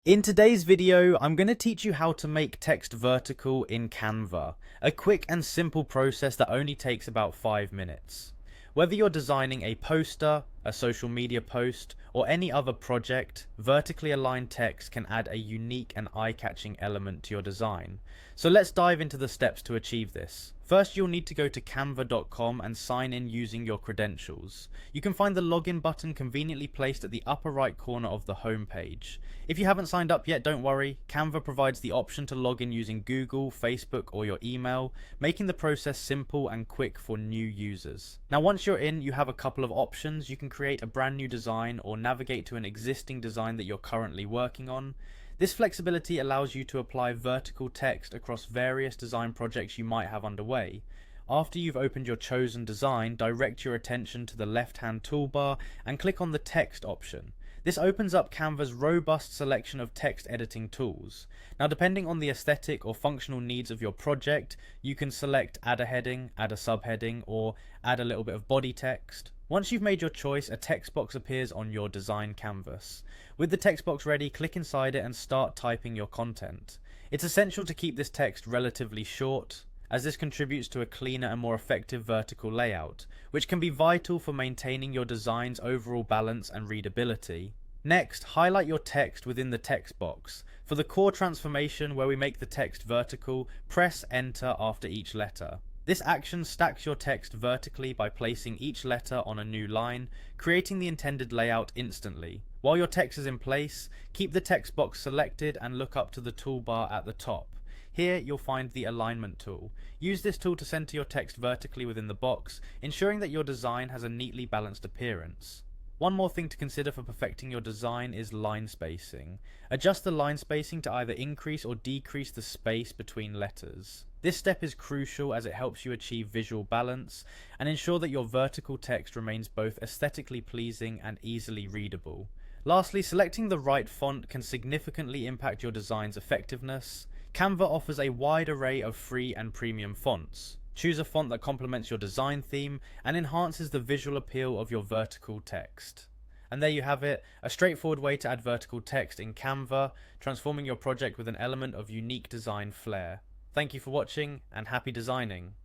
In today's video, I'm going to teach you how to make text vertical in Canva, a quick and simple process that only takes about 5 minutes. Whether you're designing a poster, a social media post, or any other project, vertically aligned text can add a unique and eye-catching element to your design. So let's dive into the steps to achieve this. First, you'll need to go to canva.com and sign in using your credentials. You can find the login button conveniently placed at the upper right corner of the home page. If you haven't signed up yet, don't worry. Canva provides the option to log in using Google, Facebook, or your email, making the process simple and quick for new users. Now, once you're in, you have a couple of options. You can create a brand new design or navigate to an existing design that you're currently working on. This flexibility allows you to apply vertical text across various design projects you might have underway. After you've opened your chosen design, direct your attention to the left-hand toolbar and click on the text option. This opens up Canva's robust selection of text editing tools. Now, depending on the aesthetic or functional needs of your project, you can select add a heading, add a subheading, or add a little bit of body text. Once you've made your choice, a text box appears on your design canvas. With the text box ready, click inside it and start typing your content. It's essential to keep this text relatively short, as this contributes to a cleaner and more effective vertical layout, which can be vital for maintaining your design's overall balance and readability. Next, highlight your text within the text box. For the core transformation, where we make the text vertical, press Enter after each letter. This action stacks your text vertically by placing each letter on a new line, creating the intended layout instantly. While your text is in place, keep the text box selected and look up to the toolbar at the top. Here you'll find the alignment tool. Use this tool to center your text vertically within the box, ensuring that your design has a neatly balanced appearance. One more thing to consider for perfecting your design is line spacing. Adjust the line spacing to either increase or decrease the space between letters. This step is crucial as it helps you achieve visual balance and ensure that your vertical text remains both aesthetically pleasing and easily readable. Lastly, selecting the right font can significantly impact your design's effectiveness. Canva offers a wide array of free and premium fonts. Choose a font that complements your design theme and enhances the visual appeal of your vertical text. And there you have it, a straightforward way to add vertical text in Canva, transforming your project with an element of unique design flair. Thank you for watching and happy designing.